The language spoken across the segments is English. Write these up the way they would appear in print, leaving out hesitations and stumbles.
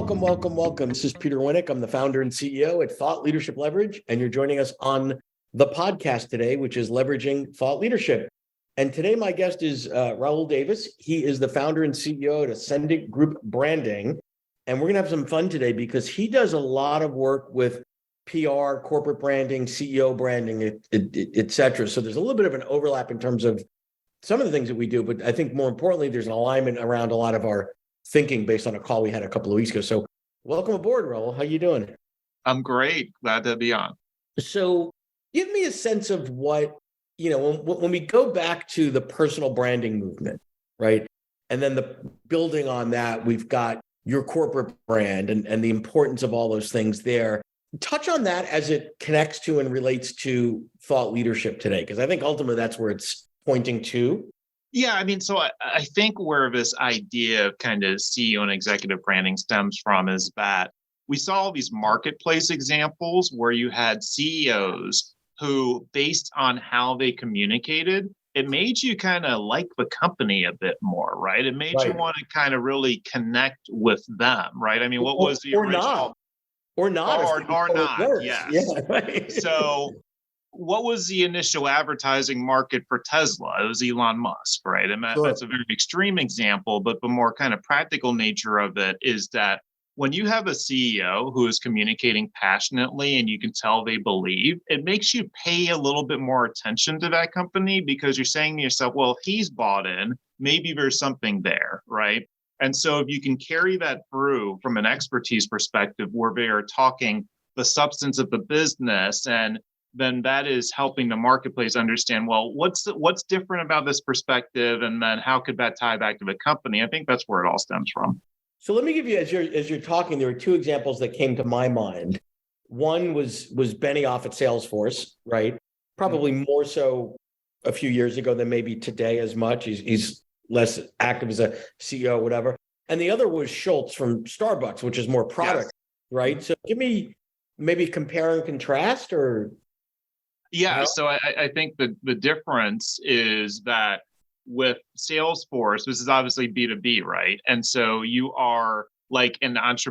Welcome, welcome, welcome. This is Peter Winnick. I'm the founder and CEO at Thought Leadership Leverage, and you're joining us on the podcast today, which is Leveraging Thought Leadership. And today my guest is Raoul Davis. He is the founder and CEO at Ascendant Group Branding. And we're going to have some fun today because he does a lot of work with PR, corporate branding, CEO branding, et cetera. So there's a little bit of an overlap in terms of some of the things that we do, but I think more importantly, there's an alignment around a lot of our thinking based on a call we had a couple of weeks ago. So welcome aboard, Raoul. How you doing? I'm great. Glad to be on. So give me a sense of what, when we go back to the personal branding movement, right? And then the building on that, we've got your corporate brand and the importance of all those things there. Touch on that as it connects to and relates to thought leadership today, because I think ultimately that's where it's pointing to. Yeah, so I think where this idea of kind of CEO and executive branding stems from is that we saw all these marketplace examples where you had CEOs who, based on how they communicated, it made you kind of like the company a bit more, right? It made you want to kind of really connect with them, right? What was the original? Or not. Or not, yes. Yeah, right. So what was the initial advertising market for Tesla? It was Elon Musk, right? And that's a very extreme example, but the more kind of practical nature of it is that when you have a CEO who is communicating passionately and you can tell they believe, it makes you pay a little bit more attention to that company because you're saying to yourself, well, if he's bought in, maybe there's something there, right? And so if you can carry that through from an expertise perspective where they are talking the substance of the business, and then that is helping the marketplace understand, well, what's different about this perspective, and then how could that tie back to the company? I think that's where it all stems from. So let me give you, as you're talking, there were two examples that came to my mind. One was Benioff at Salesforce, right? Probably more so a few years ago than maybe today as much. He's less active as a CEO, whatever. And the other was Schultz from Starbucks, which is more product, right? So give me maybe compare and contrast, or... Yeah, so I think the difference is that with Salesforce, this is obviously B2B, right? And so you are like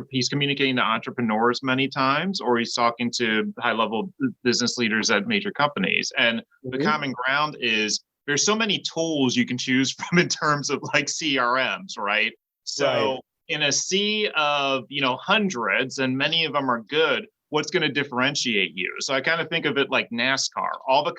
he's communicating to entrepreneurs many times, or he's talking to high-level business leaders at major companies. And the common ground is there's so many tools you can choose from in terms of like CRMs, right? So in a sea of, hundreds, and many of them are good, what's going to differentiate you? So I kind of think of it like NASCAR. All the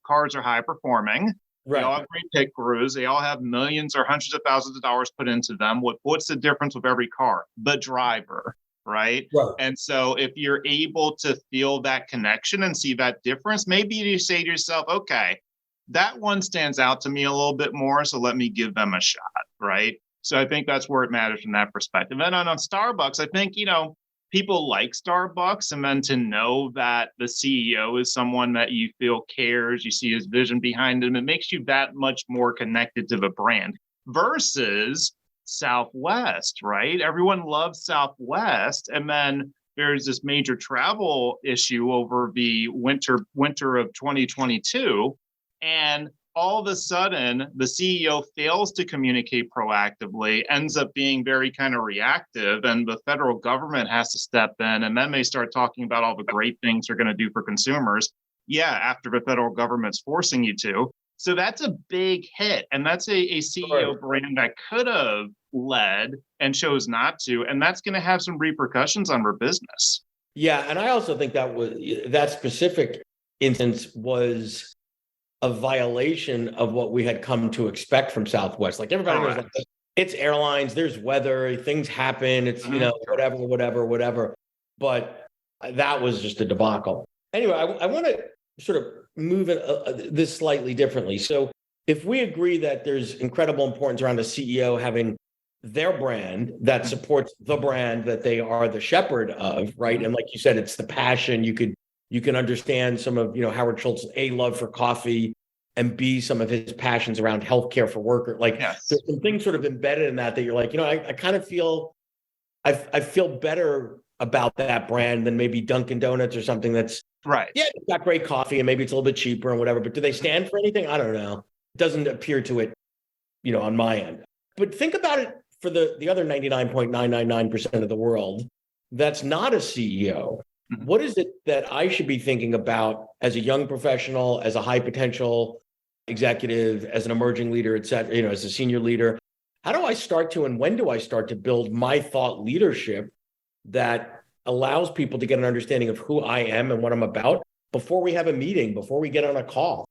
cars are high performing. Right. They all have great pit crews. They all have millions or hundreds of thousands of dollars put into them. What's the difference with every car? The driver, right? And so if you're able to feel that connection and see that difference, maybe you say to yourself, okay, that one stands out to me a little bit more, so let me give them a shot, right? So I think that's where it matters from that perspective. And on Starbucks, I think, people like Starbucks, and then to know that the CEO is someone that you feel cares, you see his vision behind him, it makes you that much more connected to the brand versus Southwest, right? Everyone loves Southwest. And then there's this major travel issue over the winter of 2022. And all of a sudden, the CEO fails to communicate proactively, ends up being very kind of reactive, and the federal government has to step in, and then they start talking about all the great things they're going to do for consumers. Yeah, after the federal government's forcing you to. So that's a big hit, and that's a CEO brand that could have led and chose not to, and that's going to have some repercussions on their business. Yeah, and I also think that specific instance was a violation of what we had come to expect from Southwest. Like everybody knows, like, it's airlines, there's weather, things happen, it's, whatever. But that was just a debacle. Anyway, I want to sort of move this slightly differently. So if we agree that there's incredible importance around a CEO having their brand that supports the brand that they are the shepherd of, right? And like you said, it's the passion. You can understand some of, Howard Schultz's A, love for coffee, and B, some of his passions around healthcare for workers. Like there's some things sort of embedded in that you're like, I kind of feel, I feel better about that brand than maybe Dunkin' Donuts or something that's right. Yeah, it's got great coffee and maybe it's a little bit cheaper and whatever, but do they stand for anything? I don't know. It doesn't appear to it, on my end. But think about it for the other 99.999% of the world that's not a CEO, what is it that I should be thinking about as a young professional, as a high potential executive, as an emerging leader, et cetera, as a senior leader? How do I start to, and when do I start to build my thought leadership that allows people to get an understanding of who I am and what I'm about before we have a meeting, before we get on a call?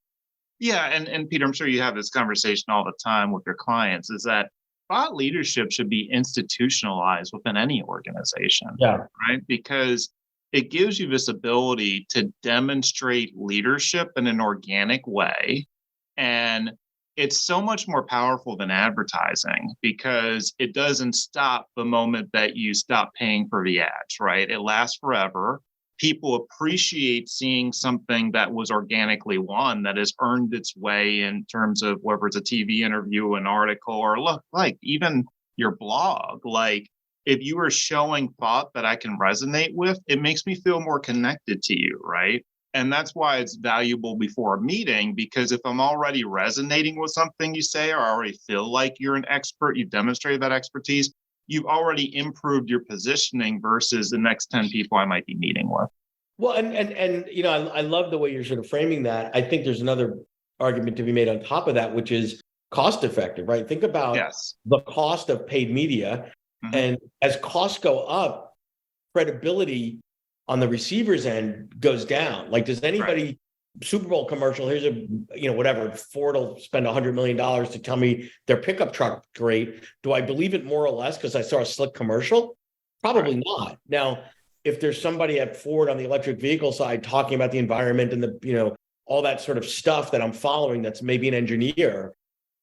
Yeah, and Peter, I'm sure you have this conversation all the time with your clients, is that thought leadership should be institutionalized within any organization, right? Because it gives you this ability to demonstrate leadership in an organic way. And it's so much more powerful than advertising because it doesn't stop the moment that you stop paying for the ads, right? It lasts forever. People appreciate seeing something that was organically won, that has earned its way in terms of whether it's a TV interview, an article, or look, like even your blog. Like if you are showing thought that I can resonate with, it makes me feel more connected to you, right? And that's why it's valuable before a meeting, because if I'm already resonating with something you say, or I already feel like you're an expert, you've demonstrated that expertise, you've already improved your positioning versus the next 10 people I might be meeting with. Well, and I love the way you're sort of framing that. I think there's another argument to be made on top of that, which is cost effective, right? Think about the cost of paid media. And as costs go up, credibility on the receiver's end goes down. Like, does anybody Super Bowl commercial, here's whatever, Ford will spend $100 million to tell me their pickup truck great. Do I believe it more or less because I saw a slick commercial? Probably not. Now, if there's somebody at Ford on the electric vehicle side talking about the environment and the, all that sort of stuff that I'm following, that's maybe an engineer,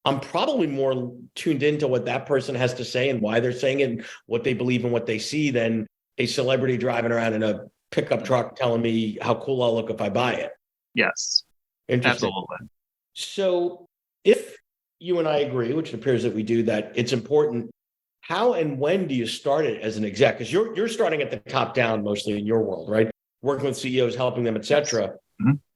I'm probably more tuned into what that person has to say and why they're saying it and what they believe and what they see than a celebrity driving around in a pickup truck telling me how cool I'll look if I buy it. Yes, interesting. Absolutely. So if you and I agree, which it appears that we do, that it's important, how and when do you start it as an exec? Because you're starting at the top down mostly in your world, right? Working with CEOs, helping them, et cetera.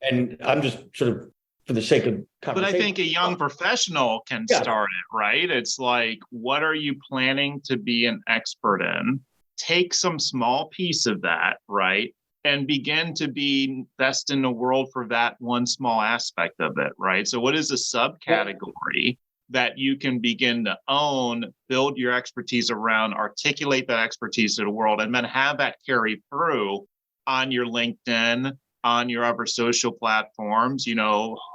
And I'm just sort of, for the sake of conversation. But I think a young professional can start it, right? It's like, what are you planning to be an expert in? Take some small piece of that, right? And begin to be best in the world for that one small aspect of it, right? So what is a subcategory that you can begin to own, build your expertise around, articulate that expertise to the world, and then have that carry through on your LinkedIn, on your other social platforms,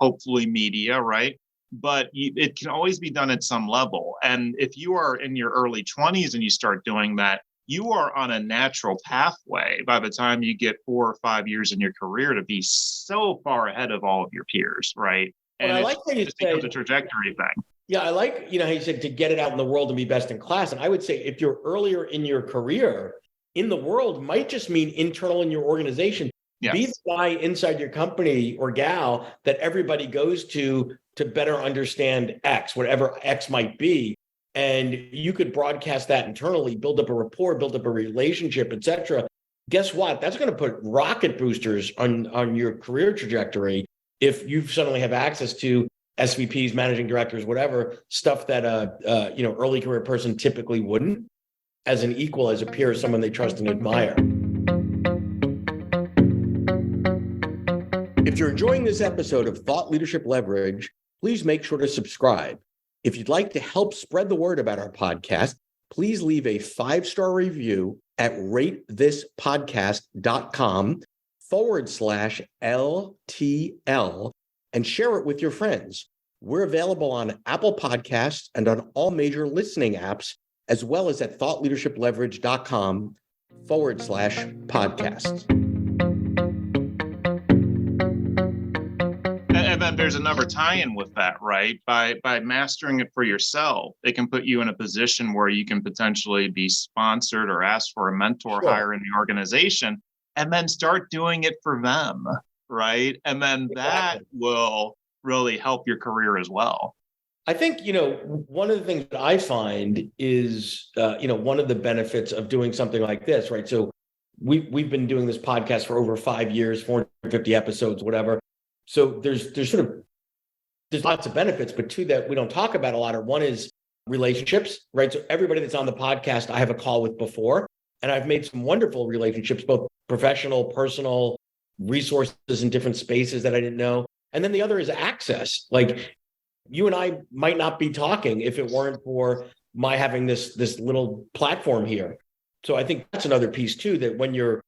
hopefully media, right? But it can always be done at some level. And if you are in your early 20s and you start doing that, you are on a natural pathway by the time you get 4 or 5 years in your career to be so far ahead of all of your peers, right? And I like how you say it's a trajectory thing. Yeah, I like, how you said to get it out in the world and be best in class. And I would say if you're earlier in your career, in the world might just mean internal in your organization. Yes. Be the guy inside your company or gal that everybody goes to better understand X, whatever X might be. And you could broadcast that internally, build up a rapport, build up a relationship, et cetera. Guess what? That's going to put rocket boosters on your career trajectory if you suddenly have access to SVPs, managing directors, whatever, stuff that early career person typically wouldn't, as an equal, as a peer, someone they trust and admire. If you're enjoying this episode of Thought Leadership Leverage, please make sure to subscribe. If you'd like to help spread the word about our podcast, please leave a 5-star review at ratethispodcast.com/LTL and share it with your friends. We're available on Apple Podcasts and on all major listening apps, as well as at thoughtleadershipleverage.com/podcasts. And then there's another tie-in with that, right? By mastering it for yourself, it can put you in a position where you can potentially be sponsored or ask for a mentor hire in the organization, and then start doing it for them, right? And then that will really help your career as well. I think, one of the things that I find is, one of the benefits of doing something like this, right? So we've been doing this podcast for over 5 years, 450 episodes, whatever. So there's lots of benefits, but two that we don't talk about a lot. One is relationships, right? So everybody that's on the podcast, I have a call with before, and I've made some wonderful relationships, both professional, personal, resources in different spaces that I didn't know. And then the other is access. Like you and I might not be talking if it weren't for my having this little platform here. So I think that's another piece too, that when you're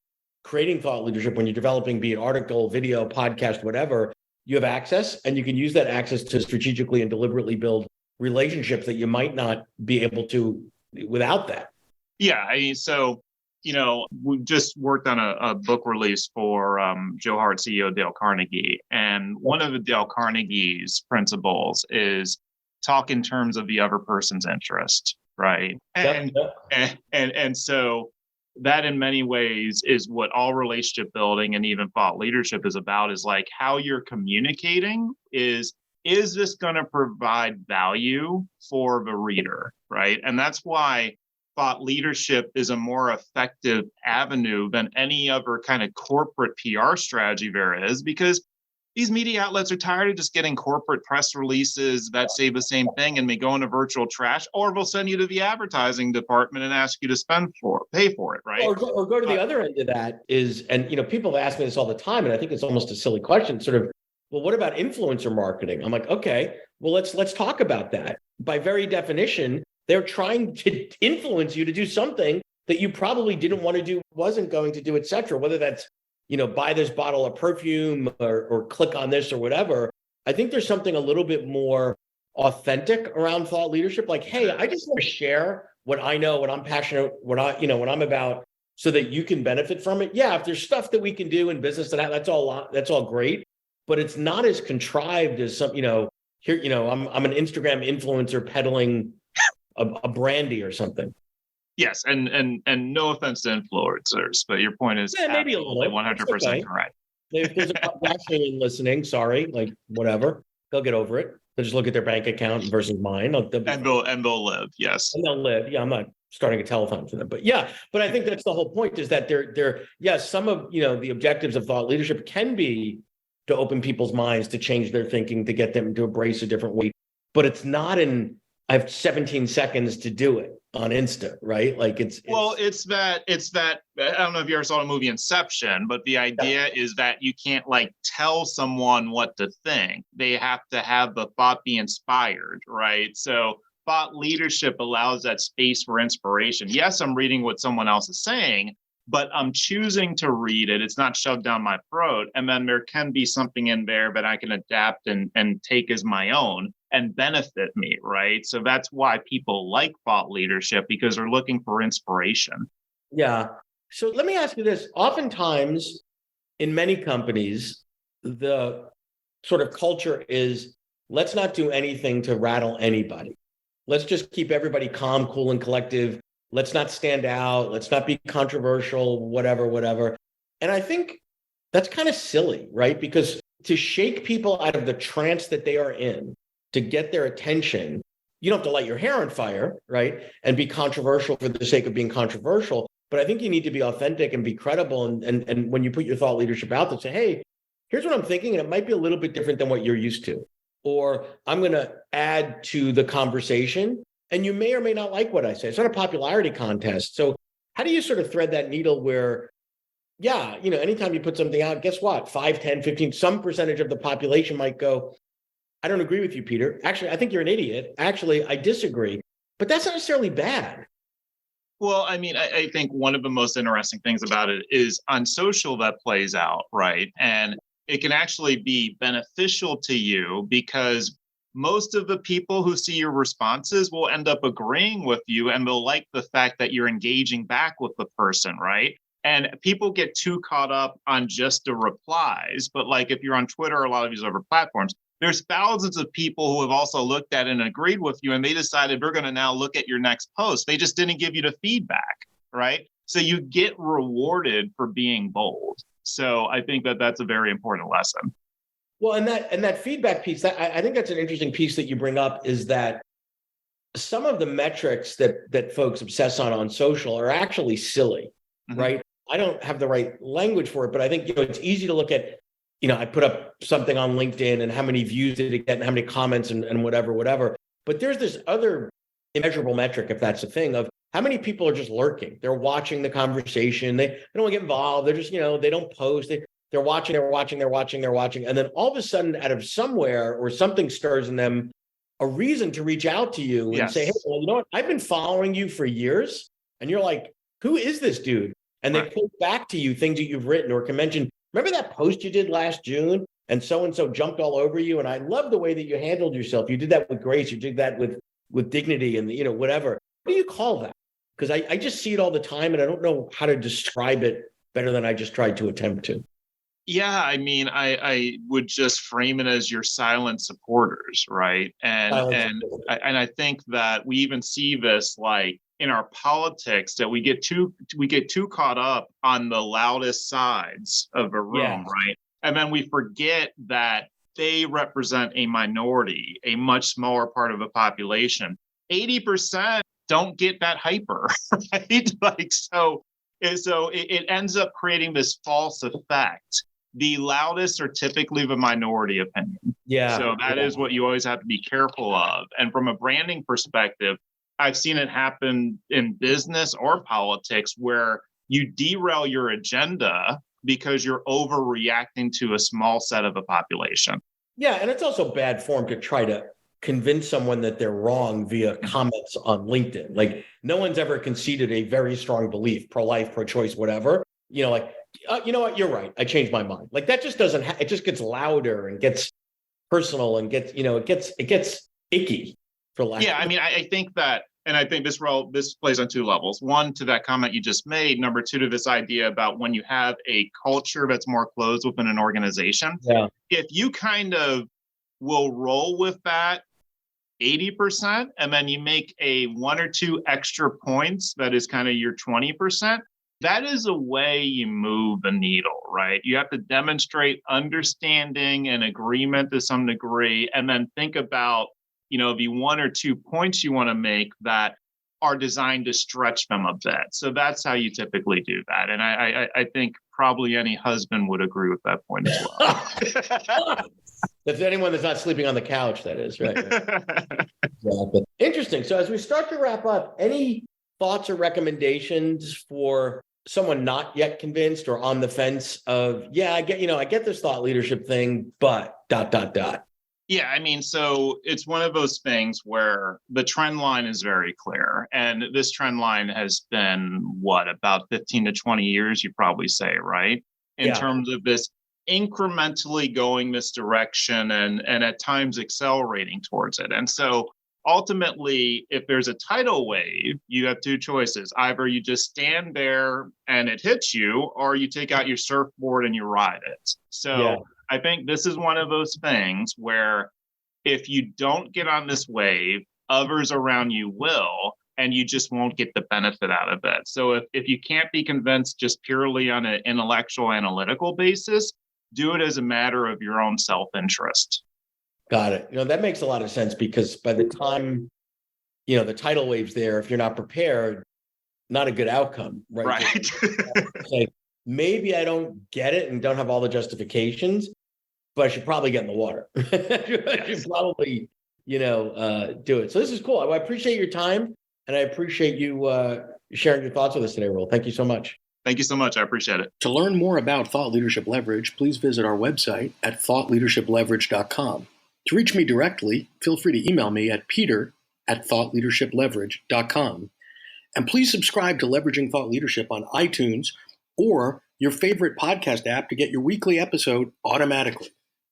creating thought leadership, when you're developing, be it article, video, podcast, whatever, you have access, and you can use that access to strategically and deliberately build relationships that you might not be able to without that. Yeah. So, we just worked on a book release for Joe Hart, CEO Dale Carnegie. And one of the Dale Carnegie's principles is talk in terms of the other person's interest, right? And so that in many ways is what all relationship building and even thought leadership is about, is like how you're communicating is this going to provide value for the reader, right? And that's why thought leadership is a more effective avenue than any other kind of corporate PR strategy there is, because these media outlets are tired of just getting corporate press releases that say the same thing and may go into virtual trash, or they'll send you to the advertising department and ask you to pay for it, right? Or go to the other end of that is, and people have asked me this all the time, and I think it's almost a silly question, sort of, well, what about influencer marketing? I'm like, okay, well, let's talk about that. By very definition, they're trying to influence you to do something that you probably didn't want to do, wasn't going to do, et cetera, whether that's, buy this bottle of perfume or click on this or whatever. I think there's something a little bit more authentic around thought leadership. Like, hey, I just want to share what I know, what I'm passionate, what I'm about, so that you can benefit from it. Yeah, if there's stuff that we can do in business, that's all great, but it's not as contrived as some, here, I'm an Instagram influencer peddling a brandy or something. Yes, and no offense to influencers, but your point is maybe a little 100% correct. If there's a Kardashian listening, sorry, like whatever, they'll get over it. They'll just look at their bank account versus mine. They'll live, yes. And they'll live. Yeah, I'm not starting a telethon for them, but I think that's the whole point, is that some of the objectives of thought leadership can be to open people's minds, to change their thinking, to get them to embrace a different way. But it's not I have 17 seconds to do it on Insta, right? Like it's that I don't know if you ever saw the movie Inception, but the idea is that you can't tell someone what to think. They have to have the thought be inspired, right? So thought leadership allows that space for inspiration. Yes, I'm reading what someone else is saying, but I'm choosing to read it. It's not shoved down my throat. And then there can be something in there that I can adapt and take as my own and benefit me, right? So that's why people like thought leadership, because they're looking for inspiration. Yeah. So let me ask you this. Oftentimes in many companies, the sort of culture is, let's not do anything to rattle anybody. Let's just keep everybody calm, cool, and collective. Let's not stand out. Let's not be controversial, whatever. And I think that's kind of silly, right? Because to shake people out of the trance that they are in, to get their attention, you don't have to light your hair on fire, right? And be controversial for the sake of being controversial. But I think you need to be authentic and be credible. And when you put your thought leadership out there, say, hey, here's what I'm thinking, and it might be a little bit different than what you're used to. Or I'm going to add to the conversation, and you may or may not like what I say. It's not a popularity contest. So how do you sort of thread that needle where, anytime you put something out, guess what? 5, 10, 15, some percentage of the population might go, I don't agree with you, Peter. Actually, I think you're an idiot. Actually, I disagree. But that's not necessarily bad. Well, I mean, I think one of the most interesting things about it is on social that plays out, right? And it can actually be beneficial to you, because most of the people who see your responses will end up agreeing with you, and they'll like the fact that you're engaging back with the person, right? And people get too caught up on just the replies. But if you're on Twitter or a lot of these other platforms, there's thousands of people who have also looked at and agreed with you, and they decided they're going to now look at your next post. They just didn't give you the feedback, right? So you get rewarded for being bold. So I think that that's a very important lesson. Well, and that feedback piece, I think that's an interesting piece that you bring up, is that some of the metrics that folks obsess on social are actually silly, right? I don't have the right language for it, but I think it's easy to look at. I put up something on LinkedIn and how many views did it get and how many comments and whatever. But there's this other immeasurable metric, if that's a thing, of how many people are just lurking. They're watching the conversation. They don't want to get involved. They're just, they don't post. They're watching. And then all of a sudden, out of somewhere or something stirs in them a reason to reach out to you and say, hey, well, you know what? I've been following you for years. And you're like, who is this dude? And they quote back to you things that you've written or can mention. Remember that post you did last June? And so jumped all over you. And I love the way that you handled yourself. You did that with grace. You did that with dignity and, whatever. What do you call that? Because I just see it all the time and I don't know how to describe it better than I just tried to attempt to. Yeah, I mean, I would just frame it as your silent supporters, right? And I think that we even see this like in our politics, that we get too caught up on the loudest sides of a room, right? And then we forget that they represent a minority, a much smaller part of a population. 80% don't get that hyper, right? Like so it ends up creating this false effect. The loudest are typically the minority opinion. Yeah. So that is what you always have to be careful of. And from a branding perspective, I've seen it happen in business or politics where you derail your agenda because you're overreacting to a small set of a population. Yeah. And it's also bad form to try to convince someone that they're wrong via comments on LinkedIn. Like no one's ever conceded a very strong belief, pro-life, pro-choice, whatever, you know what, you're right. I changed my mind. Like that just doesn't, it just gets louder and gets personal and gets, it gets icky for lack. Yeah. I mean, I think that, and I think this plays on two levels. One, to that comment you just made. Number two, to this idea about when you have a culture that's more closed within an organization. Yeah. If you kind of will roll with that 80%, and then you make a 1 or 2 extra points, that is kind of your 20%, that is a way you move the needle, right? You have to demonstrate understanding and agreement to some degree, and then think about, the 1 or 2 points you want to make that are designed to stretch them a bit. So that's how you typically do that. And I think probably any husband would agree with that point as well. That's anyone that's not sleeping on the couch, that is, right? Exactly. Interesting. So as we start to wrap up, any thoughts or recommendations for someone not yet convinced or on the fence of, I get this thought leadership thing, but ... Yeah, I mean, so it's one of those things where the trend line is very clear. And this trend line has been, about 15 to 20 years, you probably say, right? In terms of this incrementally going this direction and at times accelerating towards it. And so ultimately, if there's a tidal wave, you have 2 choices. Either you just stand there and it hits you, or you take out your surfboard and you ride it. So I think this is one of those things where if you don't get on this wave, others around you will, and you just won't get the benefit out of it. So if you can't be convinced just purely on an intellectual, analytical basis, do it as a matter of your own self-interest. Got it. That makes a lot of sense because by the time, the tidal wave's there, if you're not prepared, not a good outcome, right? Right. Like, maybe I don't get it and don't have all the justifications, but I should probably get in the water. I should probably, do it. So this is cool. I appreciate your time and I appreciate you sharing your thoughts with us today, Raoul. Thank you so much. Thank you so much. I appreciate it. To learn more about Thought Leadership Leverage, please visit our website at thoughtleadershipleverage.com. To reach me directly, feel free to email me at peter@thoughtleadershipleverage.com. And please subscribe to Leveraging Thought Leadership on iTunes or your favorite podcast app to get your weekly episode automatically.